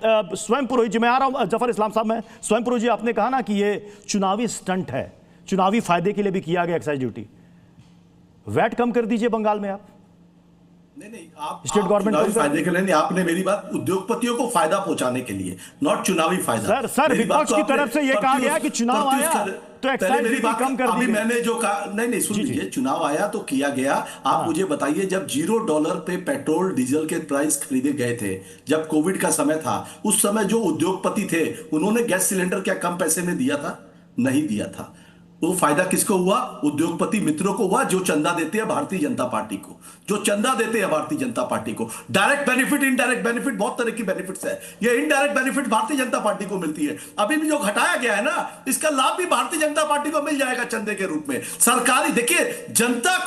स्वयं पुरोहित जी, मैं आ रहा हूं जफर इस्लाम साहब। मैं स्वयं पुरोहित जी, आपने कहा ना कि ये चुनावी स्टंट है, चुनावी फायदे के लिए भी किया गया एक्साइज ड्यूटी। वैट कम कर दीजिए बंगाल में आप। नहीं, आप स्टेट गवर्नमेंट चुनावी फायदे के लिए नहीं, आपने मेरी बात उद्योगपतियों को फायदा पहुंचाने के लिए, नॉट चुनावी फायदा। सर विपक्ष की तरफ से यह कहा गया कि चुनाव आया तो एक्साइज ड्यूटी कम कर दी। मैंने जो कहा, नहीं सुन लीजिए, चुनाव आया तो किया गया। आप मुझे बताइए, जब $0 पे पेट्रोल डीजल के प्राइस खरीदे गए थे, जब कोविड का समय था, उस समय जो उद्योगपति थे उन्होंने गैस सिलेंडर क्या कम पैसे में दिया था? नहीं दिया था। वो फायदा किसको हुआ? उद्योगपति मित्रों को हुआ, जो चंदा देते हैं भारतीय जनता पार्टी को, जो चंदा देते हैं भारतीय जनता पार्टी को। डायरेक्ट बेनिफिट, इनडायरेक्ट बेनिफिट, बहुत तरह की बेनिफिट्स है। ये indirect benefit Bharatiya Janata party को मिलती है। अभी भी जो घटाया गया है ना, इसका लाभ भी भारतीय जनता पार्टी को मिल जाएगा चंदे के रूप में। सरकारी, देखिए, जनता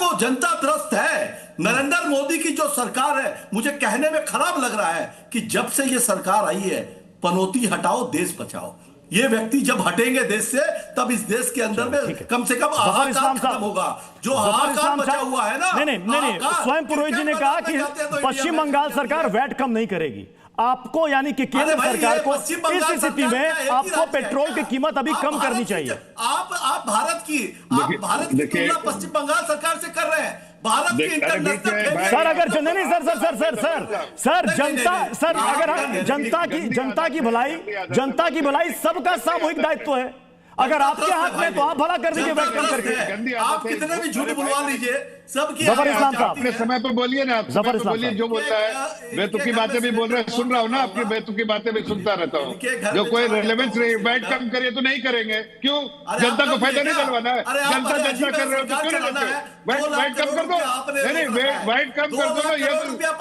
त्रस्त है। नरेंद्र मोदी की जो सरकार है, मुझे कहने में खराब लग रहा है कि जब से ये सरकार आई है, पनौती हटाओ देश बचाओ। ये व्यक्ति जब हटेंगे देश से, तब इस देश के अंदर में कम से कम हाहाकार खत्म होगा। जो हाहाकार बचा हुआ है ना, नहीं, स्वयं पुरोहित जी ने कहा कि पश्चिम बंगाल सरकार वैट कम नहीं करेगी। आपको, यानी कि केंद्र सरकार को इस स्थिति में आपको पेट्रोल की कीमत अभी कम करनी चाहिए। आप भारत की तुलना पश्चिम बंगाल सरकार से कर रहे हैं। भारत की इंटरनेशनल, सर अगर नहीं सर अगर जनता की भलाई सबका सामूहिक दायित्व है। अगर आपके हाथ में तो आप भला कर दीजिए वैट कम करके। आप कितने भी झूठ बुलवा लीजिए, सबकी जफर इस्लाम साहब अपने समय पर बोलिए ना, आप जफर बोलिए, जो बोलता है बेतुकी बातें भी बोल रहे हैं, सुन रहा हूँ ना, आपकी बेतुकी बातें भी सुनता रहता हूँ। जो कोई रेलेवेंस नहीं, वैट कम करिए तो नहीं करेंगे, क्यों? जनता को फायदा नहीं दिलवाना है? जनता कर रहे हो तो क्यों नहीं करते? वैट कम कर दो। नहीं, वैट कम कर दो ना।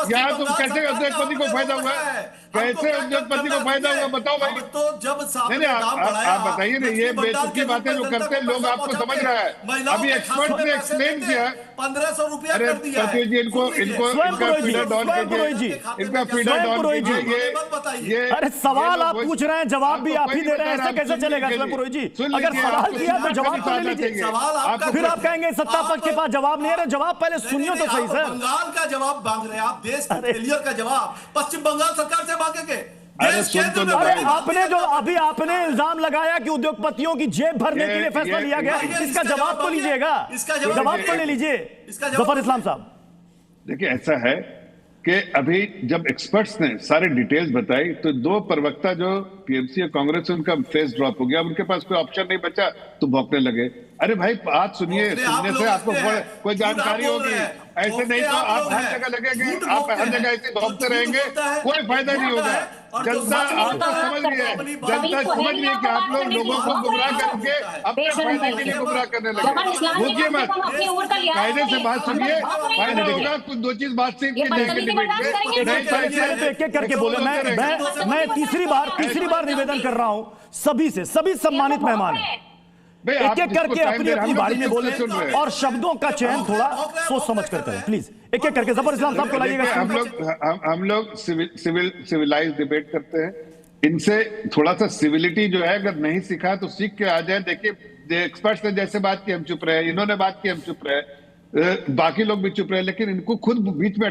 यहाँ तुम कैसे उद्योगपति को फायदा हुआ है? कैसे उद्योगपति को फायदा हुआ, बताओ भाई। तो जब नहीं, आप बताइए ना, ये बेतुकी बातें जो करते हैं लोग, आपको समझ रहा है? अभी एक्सपर्ट ने एक्सप्लेन किया, 1500 रुपया कर दिया है। इनका फीडर डाउन कीजिए, इनका फीडर डाउन कीजिए। अरे सवाल आप पूछ रहे हैं, जवाब भी आप ही दे रहे हैं, ऐसे कैसे चलेगा स्वयं पुरोहित जी? अगर सवाल किया तो जवाब तो ले लीजिए। फिर आप कहेंगे सत्ता पक्ष के पास जवाब नहीं है। जवाब पहले सुनिए तो सही सर। बंगाल का जवाब मांग रहे हैं आप, देश के फेलियर का जवाब पश्चिम बंगाल सरकार से मांगेंगे। आपने इल्जाम लगाया कि उद्योगपतियों की जेब भरने के लिए फैसला लिया गया। इसका जवाब तो लीजिएगा, जवाब तो ले लीजिए जफर इस्लाम साहब। देखिए, ऐसा है कि अभी जब एक्सपर्ट्स ने सारे डिटेल्स बताई तो दो प्रवक्ता जो टीएमसी और कांग्रेस, उनका फेस ड्रॉप हो गया। उनके पास कोई ऑप्शन नहीं बचा तो भौंकने लगे। अरे भाई, बात सुनिए, सुनने से आपको कोई जानकारी होगी। ऐसे नहीं तो आप हर जगह लगेंगे, आप हर जगह ऐसे भौंकते रहेंगे, कोई फायदा नहीं होगा। जनता आपको समझ रही है, जनता समझ रही है कि आप लोगों को गुमराह करके अपने फायदे के लिए गुमराह करने लगे। भूलिए मत, कायदे से बात सुनिए, फायदा होगा। कुछ दो चीज बात से एक एक करके बोले। मैं तीसरी बार निवेदन कर रहा हूं सभी से, सभी सम्मानित मेहमान हैं, एक एक करके अपनी बारी में बोले और शब्दों का चयन थोड़ा सोच समझ कर करें प्लीज। एक एक करके जफर इस्लाम साहब को लाइएगा। हम लोग सिविलाइज डिबेट करते हैं। इनसे थोड़ा सा सिविलिटी जो है, अगर नहीं सीखा तो सीख के आ जाए। देखिए, एक्सपर्ट्स ने जैसे बात की हम चुप रहे, इन्होंने बात की हम चुप रहे, बाकी लोग भी चुप रहे, लेकिन इनको खुद बीच में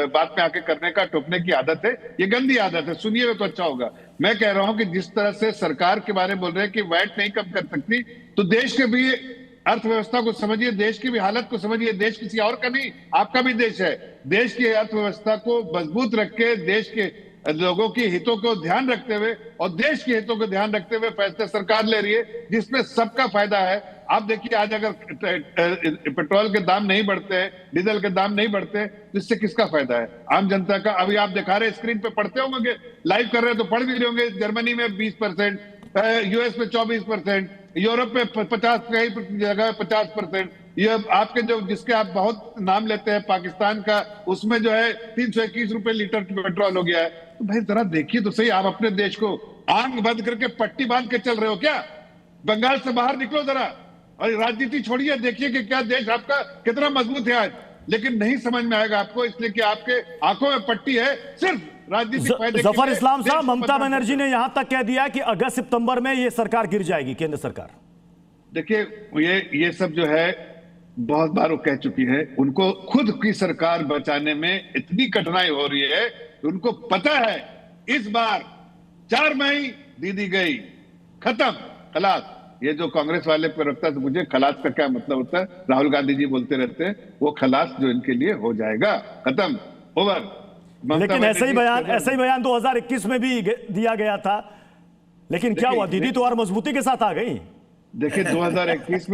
बात में आके करने का, टोकने की आदत है। ये गंदी आदत है। सुनिएगा तो अच्छा होगा। मैं कह रहा हूं कि जिस तरह से सरकार के बारे में बोल रहे हैं कि वैट नहीं कम कर सकती, तो देश के भी अर्थव्यवस्था को समझिए, देश की भी हालत को समझिए। देश किसी और का नहीं, आपका भी देश है। देश की अर्थव्यवस्था को मजबूत रख के, देश के लोगों के हितों को ध्यान रखते हुए और देश के हितों को ध्यान रखते हुए फैसले सरकार ले रही है, जिसमें सबका फायदा है। आप देखिए, आज अगर पेट्रोल के दाम नहीं बढ़ते हैं, डीजल के दाम नहीं बढ़ते, तो इससे किसका फायदा है? आम जनता का। अभी आप दिखा रहे, स्क्रीन पे पढ़ते होंगे, लाइव कर रहे हैं तो पढ़ भी रहे होंगे। जर्मनी में 20%, यूएस में 24%, यूरोप में 50, कई जगह 50%। ये आपके जो, जिसके आप बहुत नाम लेते हैं, पाकिस्तान का, उसमें जो है 321 रुपए लीटर पेट्रोल हो गया है। तो भाई जरा देखिए तो सही, आप अपने देश को आंख बंद करके पट्टी बांध के चल रहे हो क्या? बंगाल से बाहर निकलो जरा और राजनीति छोड़िए, देखिए कि क्या देश आपका कितना मजबूत है आज। लेकिन नहीं समझ में आएगा आपको, इसलिए कि आपके आंखों में पट्टी है सिर्फ राजनीतिक फायदे। जफर इस्लाम साहब, ममता बनर्जी ने यहां तक कह दिया कि अगस्त सितंबर में ये सरकार गिर जाएगी, केंद्र सरकार। देखिए, ये सब जो है बहुत बार वो कह चुकी है। उनको खुद की सरकार बचाने में इतनी कठिनाई हो रही है, उनको पता है इस बार 4 मई दीदी गई, खत्म, खलास। ये जो कांग्रेस वाले प्रवक्ता से मुझे खलास का क्या मतलब होता है, राहुल गांधी जी बोलते रहते हैं, वो खलास जो इनके लिए हो जाएगा, खत्म, ओवर। लेकिन ऐसा ही बयान 2021 में भी दिया गया था, लेकिन क्या हुआ, दीदी तो और मजबूती के साथ आ गई। देखिए 2021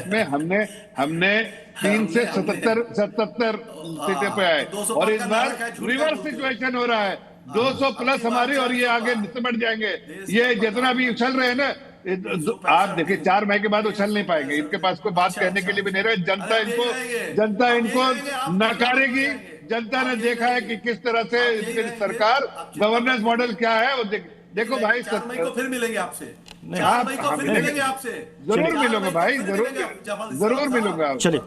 में हमने 3 से 77 सीटें पे आए, और इस बार रिवर्स सिचुएशन हो रहा है, 200 प्लस हमारी, और ये आगे सिमट जाएंगे। ये जितना भी उछल रहे हैं ना, आप देखिए 4 मई के बाद उछल नहीं पाएंगे, इनके पास कोई बात कहने के लिए भी नहीं रहे। जनता इनको नकारेगी। जनता ने देखा है कि किस तरह से इनकी सरकार, गवर्नेंस मॉडल क्या है वो देखो भाई। 4 मई को फिर मिलेंगे आपसे, 4 आप मई को फिर मिलेंगे आपसे, जरूर मिलूंगा भाई, जरूर मिलूंगा। चलिए।